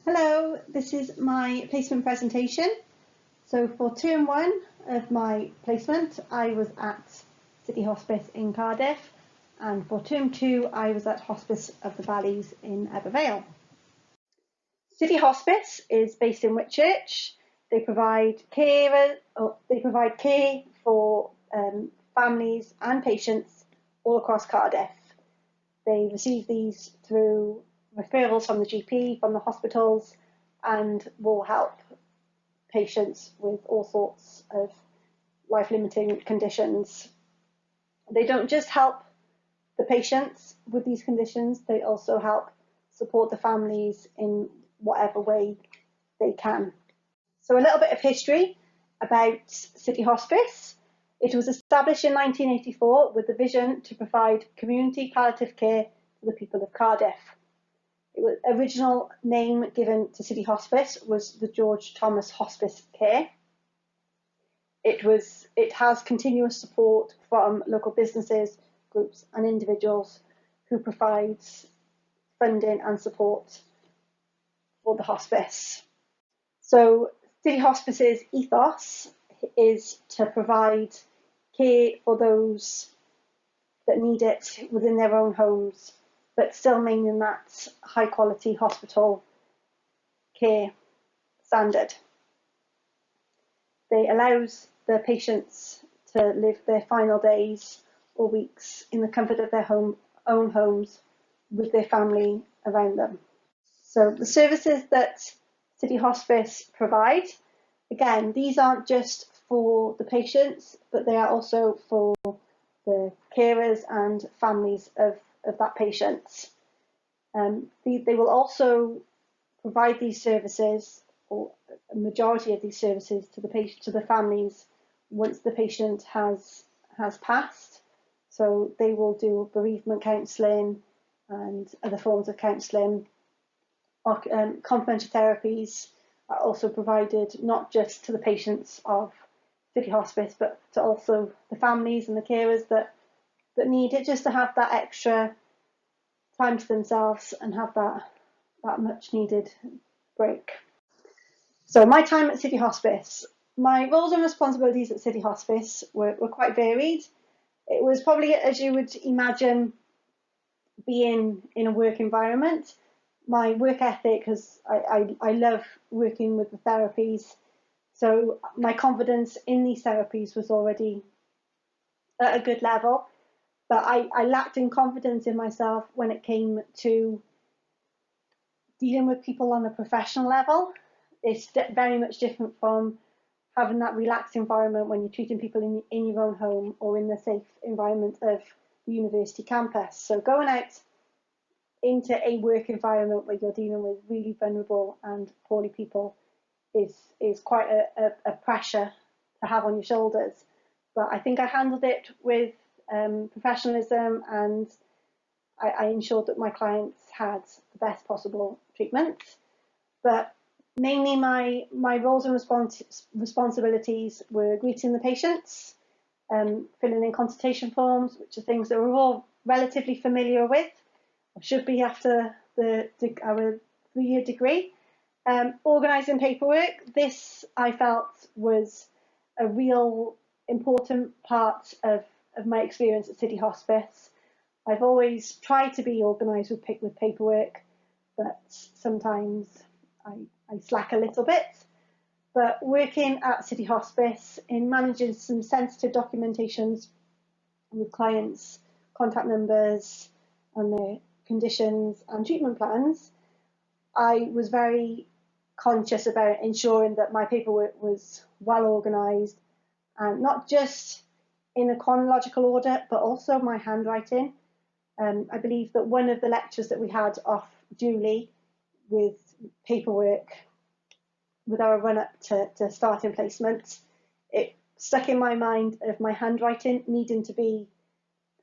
Hello, this is my placement presentation. So for term 1 of my placement, I was at City Hospice in Cardiff, and for term 2, I was at Hospice of the Valleys in Ebervale. City Hospice is based in Whitchurch. They provide care for families and patients all across Cardiff. They receive these through referrals from the GP, from the hospitals, and will help patients with all sorts of life-limiting conditions. They don't just help the patients with these conditions, they also help support the families in whatever way they can. So a little bit of history about City Hospice. It was established in 1984 with the vision to provide community palliative care to the people of Cardiff. The original name given to City Hospice was the George Thomas Hospice Care. It has continuous support from local businesses, groups and individuals who provide funding and support for the hospice. So City Hospice's ethos is to provide care for those that need it within their own homes, but still maintaining that high quality hospital care standard. They allows the patients to live their final days or weeks in the comfort of their own homes with their family around them. So the services that City Hospice provide, again, these aren't just for the patients, but they are also for the carers and families of that patient. They will also provide these services, or a majority of these services, to the families once the patient has passed. So they will do bereavement counselling and other forms of counselling. Complementary therapies are also provided not just to the patients of City Hospice, but to also the families and the carers that need it, just to have that extra time to themselves and have that much needed break. So my time at City Hospice, my roles and responsibilities at City Hospice were quite varied. It was probably, as you would imagine, being in a work environment. My work ethic, because I love working with the therapies, so my confidence in these therapies was already at a good level, but I lacked in confidence in myself when it came to dealing with people on a professional level. It's very much different from having that relaxed environment when you're treating people in your own home or in the safe environment of the university campus. So going out into a work environment where you're dealing with really vulnerable and poorly people is quite a pressure to have on your shoulders. But I think I handled it with professionalism, and I ensured that my clients had the best possible treatment. But mainly my roles and responsibilities were greeting the patients, filling in consultation forms, which are things that we're all relatively familiar with, or should be after our 3-year degree. Organising paperwork, this I felt was a real important part of my experience at City Hospice. I've always tried to be organised with paperwork, but sometimes I slack a little bit. But working at City Hospice in managing some sensitive documentations with clients' contact numbers and their conditions and treatment plans, I was very conscious about ensuring that my paperwork was well organised, and not just in a chronological order, but also my handwriting. I believe that one of the lectures that we had off duly with paperwork, with our run-up to starting placement, it stuck in my mind of my handwriting needing to be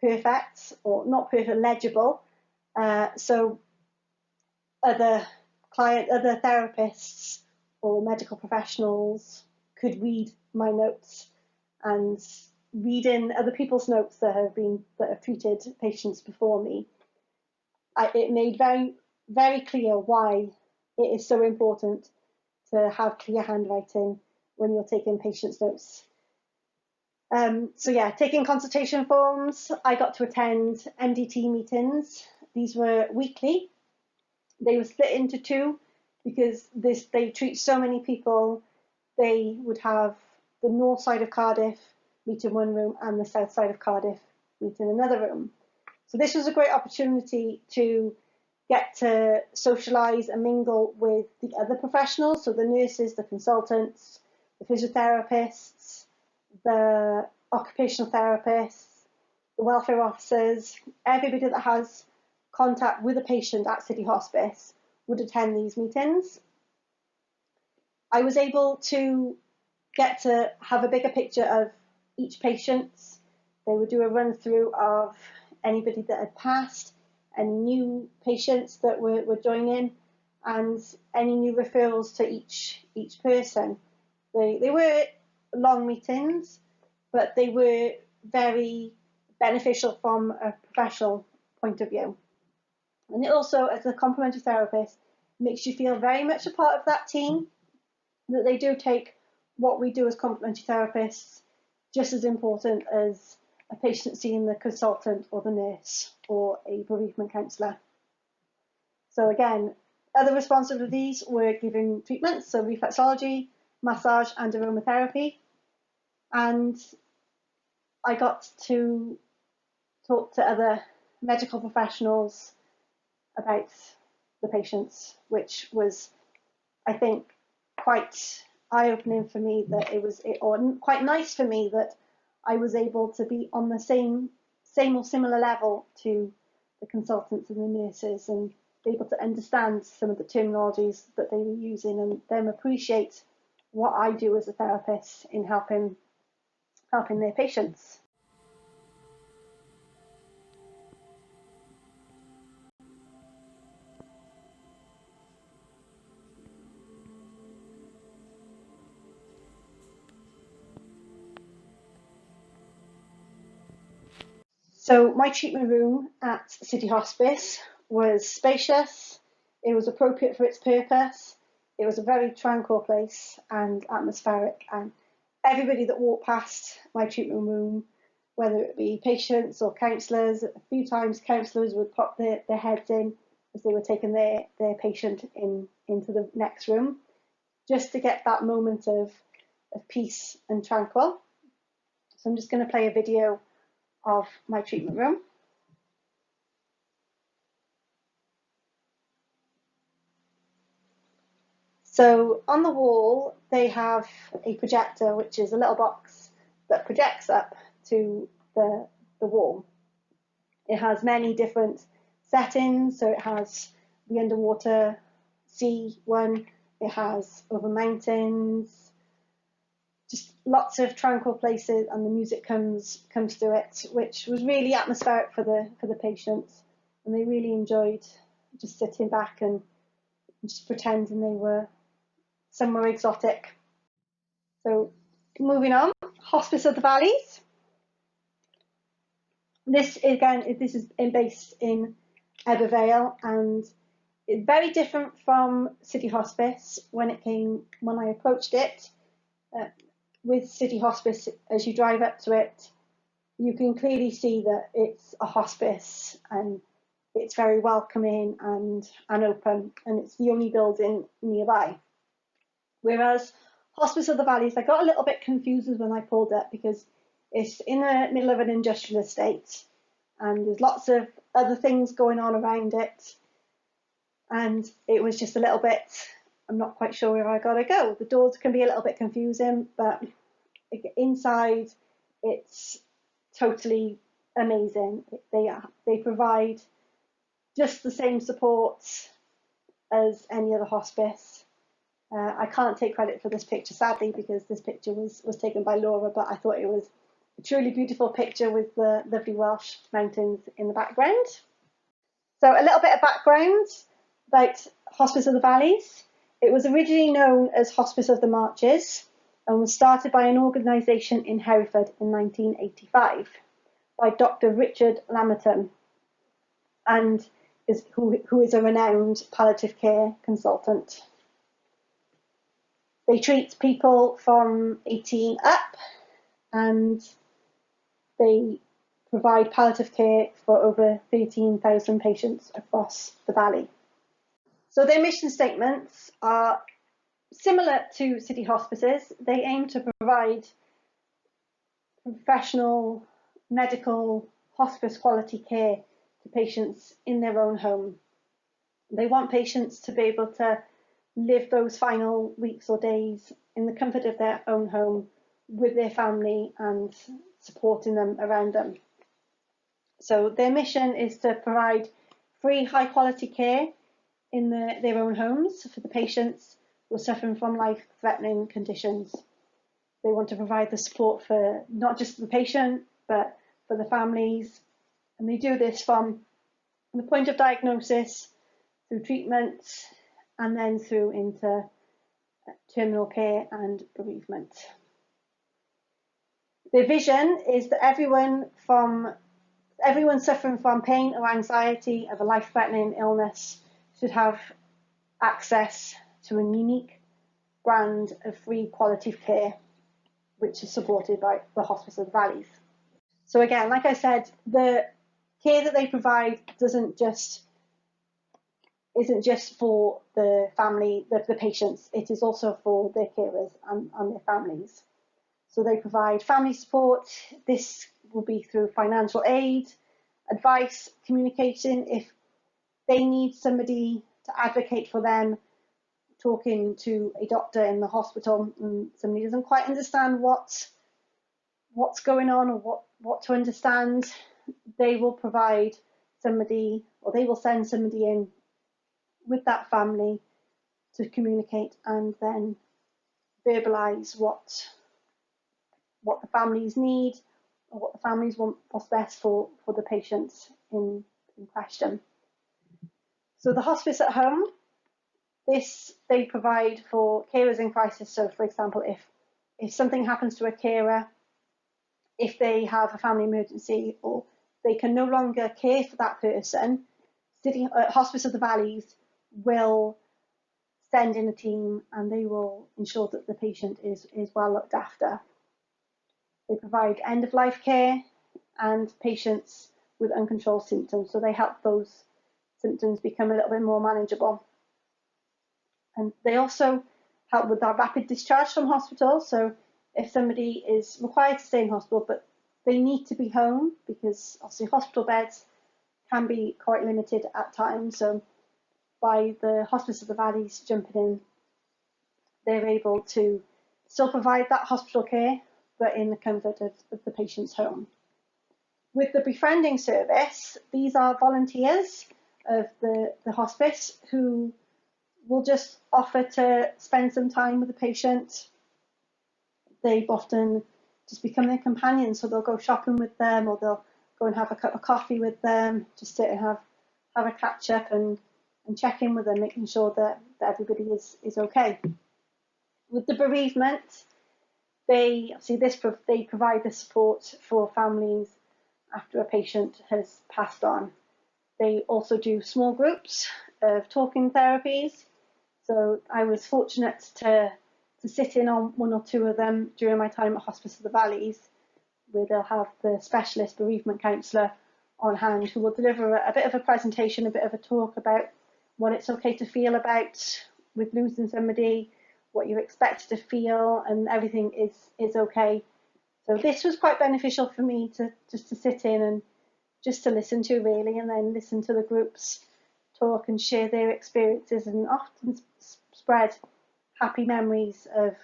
perfect, or not perfect, legible, so other therapists or medical professionals could read my notes, and reading other people's notes that have treated patients before me, it made very, very clear why it is so important to have clear handwriting when you're taking patients' notes. So yeah, taking consultation forms. I got to attend MDT meetings. These were weekly. They were split into two because they treat so many people. They would have the north side of Cardiff meet in one room and the south side of Cardiff meet in another room. So this was a great opportunity to get to socialise and mingle with the other professionals, so the nurses, the consultants, the physiotherapists, the occupational therapists, the welfare officers, everybody that has contact with a patient at City Hospice would attend these meetings. I was able to get to have a bigger picture of each patient. They would do a run through of anybody that had passed, any new patients that were joining, and any new referrals to each person. They were long meetings, but they were very beneficial from a professional point of view. And it also, as a complementary therapist, makes you feel very much a part of that team, that they do take what we do as complementary therapists just as important as a patient seeing the consultant or the nurse or a bereavement counsellor. So again, other responsibilities were giving treatments, so reflexology, massage and aromatherapy. And I got to talk to other medical professionals about the patients, which was, I think, quite eye-opening for me, that or quite nice for me that I was able to be on the same or similar level to the consultants and the nurses, and be able to understand some of the terminologies that they were using, and them appreciate what I do as a therapist in helping their patients. So my treatment room at City Hospice was spacious, it was appropriate for its purpose, it was a very tranquil place and atmospheric, and everybody that walked past my treatment room, whether it be patients or counsellors, a few times counsellors would pop their heads in as they were taking their patient into the next room, just to get that moment of peace and tranquil. So I'm just going to play a video of my treatment room. So on the wall they have a projector, which is a little box that projects up to the wall. It has many different settings, so it has the underwater sea one, it has over mountains, just lots of tranquil places, and the music comes to it, which was really atmospheric for the patients, and they really enjoyed just sitting back and just pretending they were somewhere exotic. So moving on, Hospice of the Valleys. This is based in Ebbw Vale, and it's very different from City Hospice when I approached it. With City Hospice, as you drive up to it, you can clearly see that it's a hospice, and it's very welcoming and open, and it's the only building nearby. Whereas Hospice of the Valleys, I got a little bit confused when I pulled up, because it's in the middle of an industrial estate and there's lots of other things going on around it, and it was just a little bit, I'm not quite sure where I gotta go. The doors can be a little bit confusing, but inside it's totally amazing. They provide just the same support as any other hospice. I can't take credit for this picture, sadly, because this picture was taken by Laura, but I thought it was a truly beautiful picture with the lovely Welsh mountains in the background. So a little bit of background about Hospice of the Valleys. It was originally known as Hospice of the Marches and was started by an organisation in Hereford in 1985 by Dr. Richard Lamerton. And who is a renowned palliative care consultant. They treat people from 18 up, and they provide palliative care for over 13,000 patients across the valley. So their mission statements are similar to city hospices. They aim to provide professional, medical, hospice quality care to patients in their own home. They want patients to be able to live those final weeks or days in the comfort of their own home with their family and supporting them around them. So their mission is to provide free, high quality care in their own homes for the patients who are suffering from life-threatening conditions. They want to provide the support for not just the patient, but for the families. And they do this from the point of diagnosis, through treatment, and then through into terminal care and bereavement. Their vision is that everyone suffering from pain or anxiety of a life-threatening illness should have access to a unique brand of free quality of care, which is supported by the Hospice of the Valleys. So again, like I said, the care that they provide isn't just for the family, the patients, it is also for their carers and their families. So they provide family support. This will be through financial aid, advice, communication. If they need somebody to advocate for them, talking to a doctor in the hospital and somebody doesn't quite understand what's going on or what to understand, they will provide somebody, or they will send somebody in with that family to communicate and then verbalise what the families need, or what the families want, what's best for the patients in question. So the hospice at home, this they provide for carers in crisis. So for example, if something happens to a carer, if they have a family emergency or they can no longer care for that person, Hospice of the Valleys will send in a team and they will ensure that the patient is well looked after. They provide end-of-life care and patients with uncontrolled symptoms, so they help those symptoms become a little bit more manageable. And they also help with that rapid discharge from hospital. So if somebody is required to stay in hospital, but they need to be home, because obviously hospital beds can be quite limited at times. So by the Hospice of the Valleys jumping in, they're able to still provide that hospital care, but in the comfort of the patient's home. With the befriending service, these are volunteers of the hospice who will just offer to spend some time with the patient. They often just become their companions, so they'll go shopping with them, or they'll go and have a cup of coffee with them, just sit and have a catch up and check in with them, making sure that everybody is okay. With the bereavement, they provide the support for families after a patient has passed on. They also do small groups of talking therapies. So I was fortunate to sit in on one or two of them during my time at Hospice of the Valleys, where they'll have the specialist bereavement counsellor on hand who will deliver a bit of a presentation, a bit of a talk about what it's okay to feel about with losing somebody, what you expect to feel, and everything is okay. So this was quite beneficial for me to sit in and just to listen to, really, and then listen to the groups talk and share their experiences, and often spread happy memories of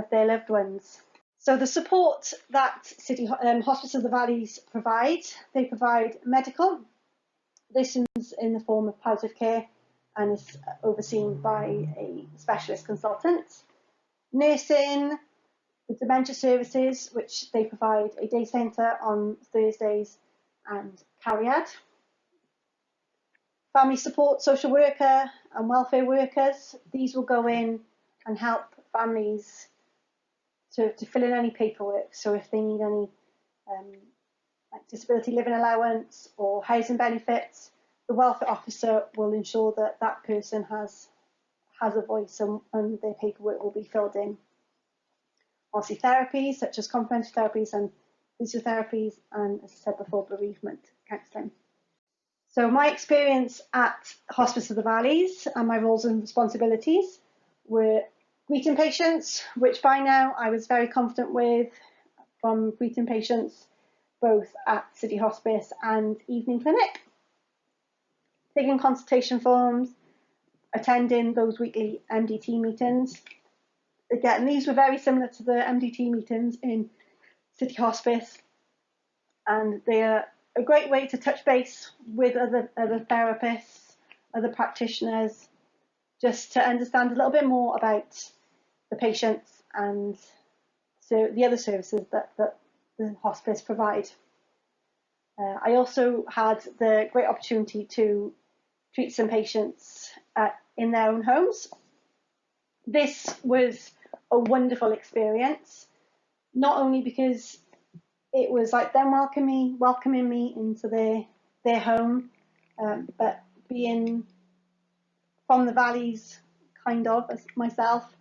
their loved ones. So the support that Hospice of the Valleys they provide medical. This is in the form of palliative care and is overseen by a specialist consultant. Nursing, the dementia services, which they provide a day centre on Thursdays and Cariad. Family support, social worker and welfare workers, these will go in and help families to fill in any paperwork. So if they need any like disability living allowance or housing benefits, the welfare officer will ensure that that person has a voice, and their paperwork will be filled in. Obviously, therapies such as complementary therapies and physiotherapies, and as I said before, bereavement counselling. So my experience at Hospice of the Valleys and my roles and responsibilities were greeting patients, which by now I was very confident with, from greeting patients both at City Hospice and Evening Clinic, taking consultation forms, attending those weekly MDT meetings. Again, these were very similar to the MDT meetings in City Hospice, and they are a great way to touch base with other therapists, other practitioners, just to understand a little bit more about the patients and so the other services that the hospice provide. I also had the great opportunity to treat some patients in their own homes. This was a wonderful experience, not only because it was like them welcoming me into their home, but being from the valleys, kind of, as myself,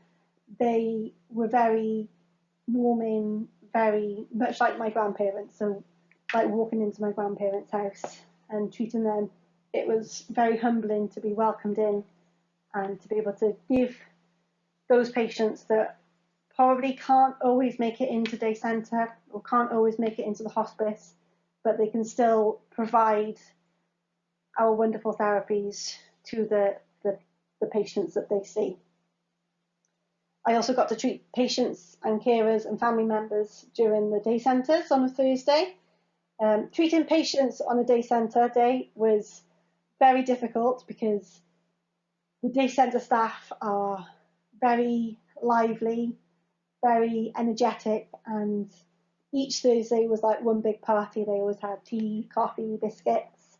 they were very warming, very much like my grandparents. So like walking into my grandparents' house and treating them, it was very humbling to be welcomed in and to be able to give those patients that probably can't always make it into day centre or can't always make it into the hospice, but they can still provide our wonderful therapies to the patients that they see. I also got to treat patients and carers and family members during the day centres on a Thursday. Treating patients on a day centre day was very difficult because the day centre staff are very lively, very energetic, and each Thursday was like one big party. They always had tea, coffee, biscuits,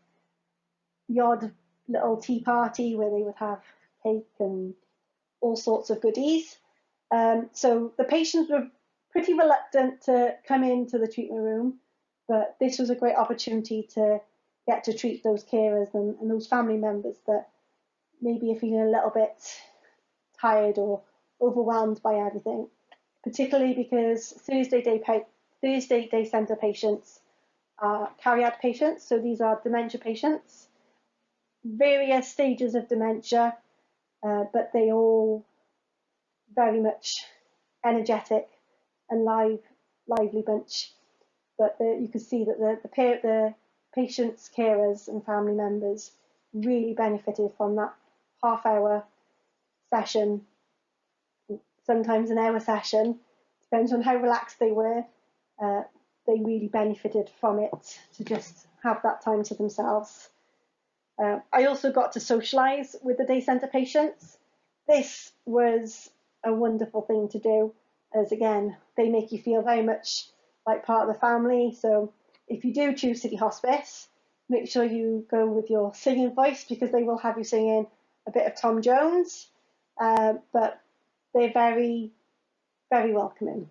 the odd little tea party where they would have cake and all sorts of goodies. So the patients were pretty reluctant to come into the treatment room, but this was a great opportunity to get to treat those carers and those family members that maybe are feeling a little bit tired or overwhelmed by everything, particularly because Thursday day centre patients are cardiac patients. So these are dementia patients, various stages of dementia, but they all very much energetic and lively bunch. But you can see that the patients, carers and family members really benefited from that half-hour session, sometimes an hour session, depends on how relaxed they were. They really benefited from it to just have that time to themselves. I also got to socialise with the day centre patients. This was a wonderful thing to do, as again, they make you feel very much like part of the family. So if you do choose City Hospice, make sure you go with your singing voice, because they will have you singing a bit of Tom Jones, but they're very, very welcoming.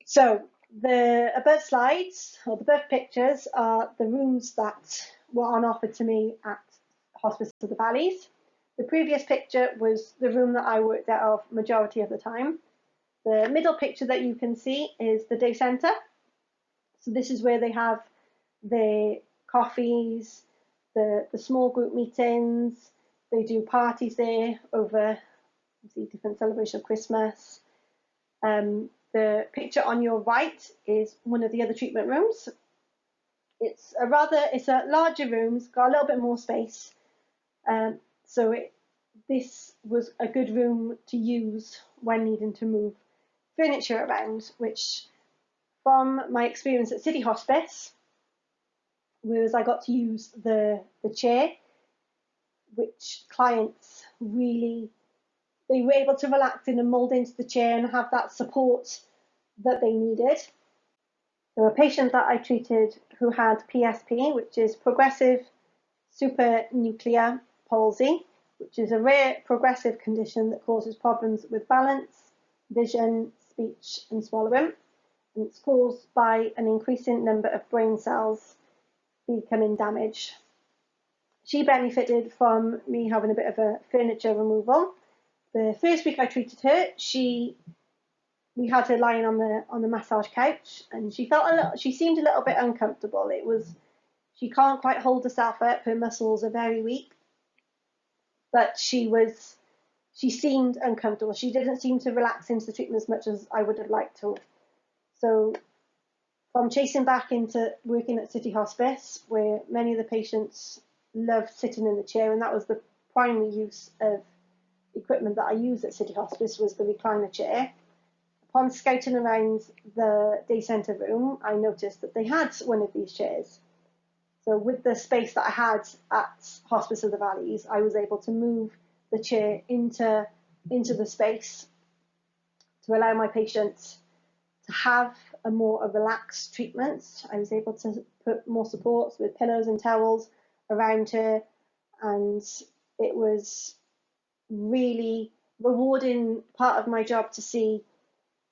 So the above slides, or the above pictures, are the rooms that were on offer to me at Hospice of the Valleys. The previous picture was the room that I worked out of majority of the time. The middle picture that you can see is the day centre. So this is where they have the coffees, the small group meetings. They do parties there over different celebration of Christmas. The picture on your right is one of the other treatment rooms. It's a larger room. It's got a little bit more space. This was a good room to use when needing to move furniture around, which from my experience at City Hospice, whereas I got to use the chair, which clients really, they were able to relax in and mould into the chair and have that support that they needed. So a patient that I treated who had PSP, which is progressive supranuclear palsy, which is a rare progressive condition that causes problems with balance, vision, speech and swallowing. And it's caused by an increasing number of brain cells becoming damaged. she benefited from me having a bit of a furniture removal. The first week I treated her, we had her lying on the massage couch, and she seemed a little bit uncomfortable. She can't quite hold herself up. Her muscles are very weak, but she seemed uncomfortable. She didn't seem to relax into the treatment as much as I would have liked to. So from chasing back into working at City Hospice, where many of the patients loved sitting in the chair, and that was the primary use of equipment that I used at City Hospice, was the recliner chair. Upon scouting around the day centre room, I noticed that they had one of these chairs. So with the space that I had at Hospice of the Valleys, I was able to move the chair into the space to allow my patients to have a more relaxed treatment. I was able to put more supports with pillows and towels around her, and it was really rewarding part of my job to see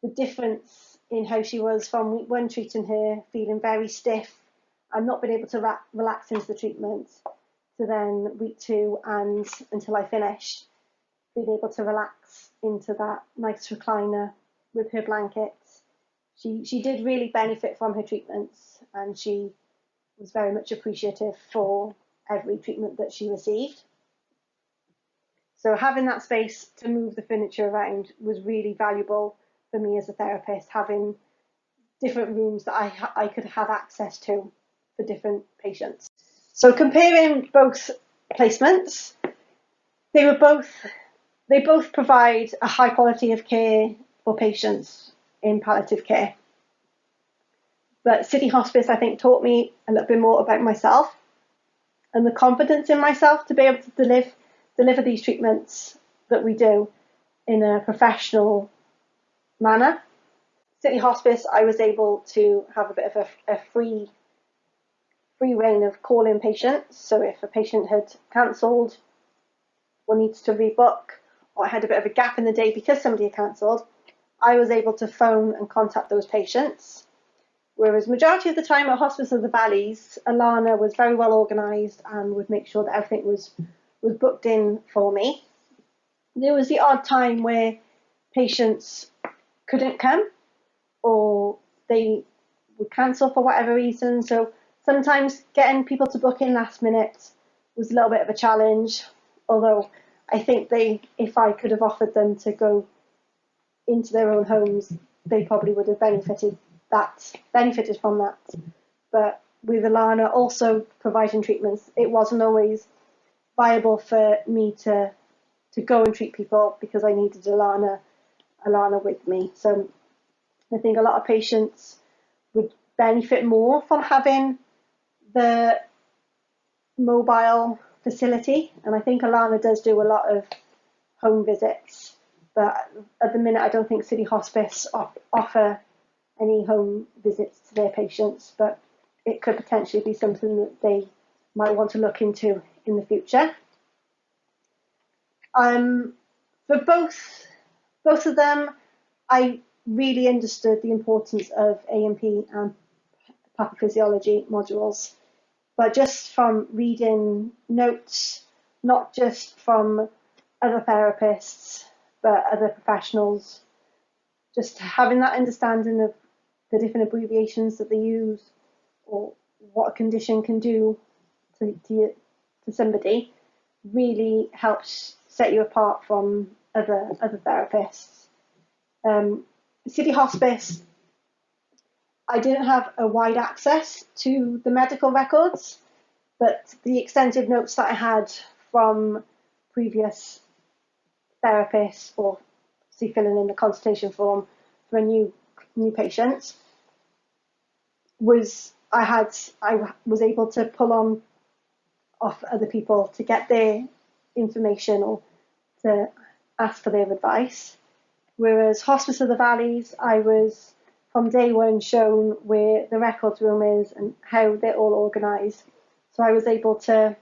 the difference in how she was from week one treating her, feeling very stiff and not being able to relax into the treatment, to then week two and until I finished, being able to relax into that nice recliner with her blankets. She did really benefit from her treatments, and she was very much appreciative for every treatment that she received. So having that space to move the furniture around was really valuable for me as a therapist, having different rooms that I could have access to for different patients. So comparing both placements, they both provide a high quality of care for patients in palliative care. But City Hospice, I think, taught me a little bit more about myself and the confidence in myself to be able to deliver these treatments that we do in a professional manner. City Hospice, I was able to have a bit of a free reign of calling patients. So if a patient had cancelled or needs to rebook, or I had a bit of a gap in the day because somebody had cancelled, I was able to phone and contact those patients. Whereas majority of the time at Hospice of the Valleys, Alana was very well organised and would make sure that everything was booked in for me. There was the odd time where patients couldn't come or they would cancel for whatever reason. So sometimes getting people to book in last minute was a little bit of a challenge, although I think if I could have offered them to go into their own homes, they probably would have benefited from that. But with Alana also providing treatments, it wasn't always viable for me to go and treat people because I needed Alana with me. So I think a lot of patients would benefit more from having the mobile facility, and I think Alana does do a lot of home visits, but at the minute I don't think City Hospice offer any home visits to their patients, but it could potentially be something that they might want to look into in the future. For both of them, I really understood the importance of A&P and pathophysiology modules, but just from reading notes, not just from other therapists, but other professionals, just having that understanding of the different abbreviations that they use or what a condition can do to somebody really helps set you apart from other therapists. City Hospice, I didn't have a wide access to the medical records, but the extensive notes that I had from previous therapists, or filling in the consultation form for a new patient, I was able to pull on off other people to get their information or to ask for their advice. Whereas Hospice of the Valleys, I was from day one shown where the records room is and how they're all organised. So I was able to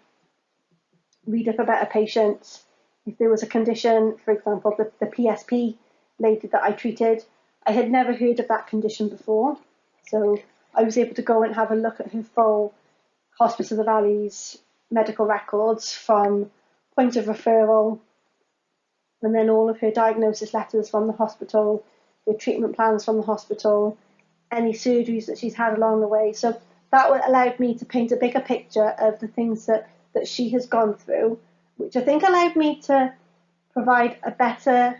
read up about a patient. If there was a condition, for example, the PSP lady that I treated, I had never heard of that condition before. So I was able to go and have a look at her full Hospice of the Valleys medical records from point of referral, and then all of her diagnosis letters from the hospital, her treatment plans from the hospital, any surgeries that she's had along the way. So that allowed me to paint a bigger picture of the things that she has gone through, which I think allowed me to provide a better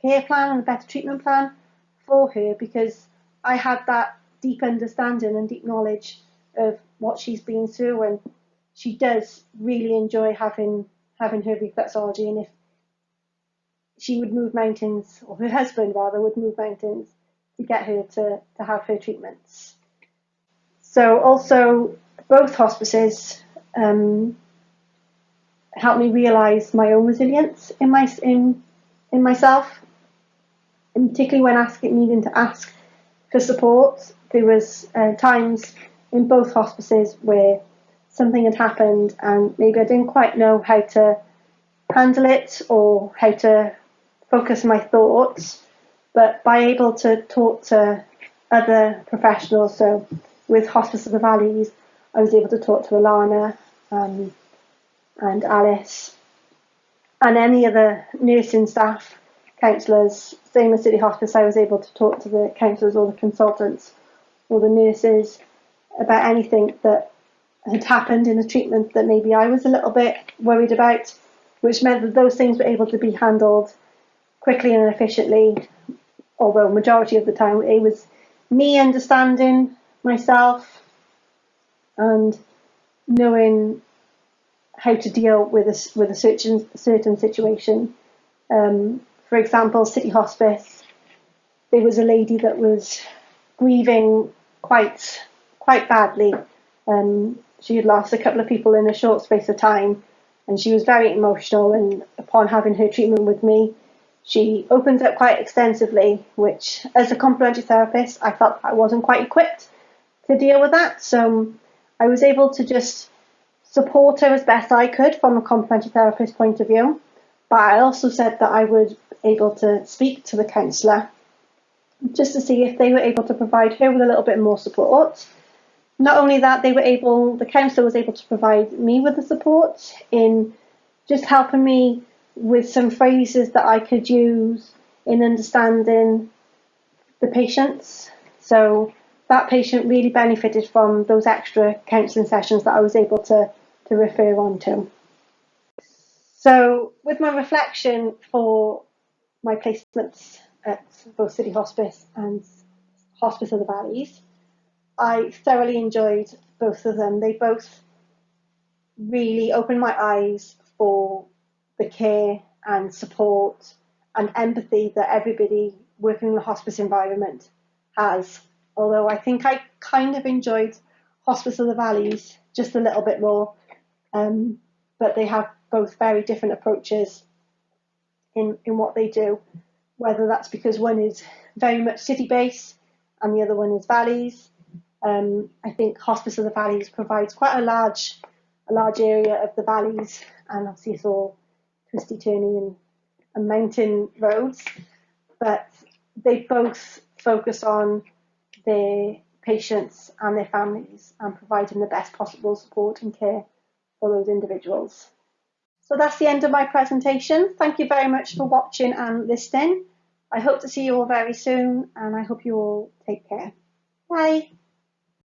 care plan and a better treatment plan for her, because I had that deep understanding and deep knowledge of what she's been through, and she does really enjoy having her reflexology. And if she would move mountains, or her husband rather would move mountains to get her to have her treatments. So also both hospices helped me realise my own resilience in myself, and particularly when needing to ask for support. There was times in both hospices where something had happened and maybe I didn't quite know how to handle it or how to focus my thoughts, but by able to talk to other professionals, so with Hospice of the Valleys, I was able to talk to Alana and Alice and any other nursing staff, counsellors. Same as City Hospice, I was able to talk to the counsellors or the consultants or the nurses about anything that had happened in a treatment that maybe I was a little bit worried about, which meant that those things were able to be handled quickly and efficiently, although majority of the time it was me understanding myself and knowing how to deal with a certain situation. For example, City Hospice, there was a lady that was grieving quite badly. She had lost a couple of people in a short space of time, and she was very emotional, and upon having her treatment with me, she opened up quite extensively, which as a complementary therapist, I felt I wasn't quite equipped to deal with that. So I was able to just support her as best I could from a complementary therapist point of view. But I also said that I would be able to speak to the counsellor just to see if they were able to provide her with a little bit more support. Not only that, the counsellor was able to provide me with the support in just helping me with some phrases that I could use in understanding the patients. So that patient really benefited from those extra counselling sessions that I was able to refer on to. So with my reflection for my placements at both City Hospice and Hospice of the Valleys, I thoroughly enjoyed both of them. They both really opened my eyes for the care and support and empathy that everybody working in the hospice environment has. Although I think I kind of enjoyed Hospice of the Valleys just a little bit more, but they have both very different approaches in what they do, whether that's because one is very much city-based and the other one is valleys. I think Hospice of the Valleys provides quite a large area of the valleys, and obviously it's all twisty, turny and mountain roads, but they both focus on their patients and their families and providing the best possible support and care for those individuals. So that's the end of my presentation. Thank you very much for watching and listening. I hope to see you all very soon, and I hope you all take care. Bye.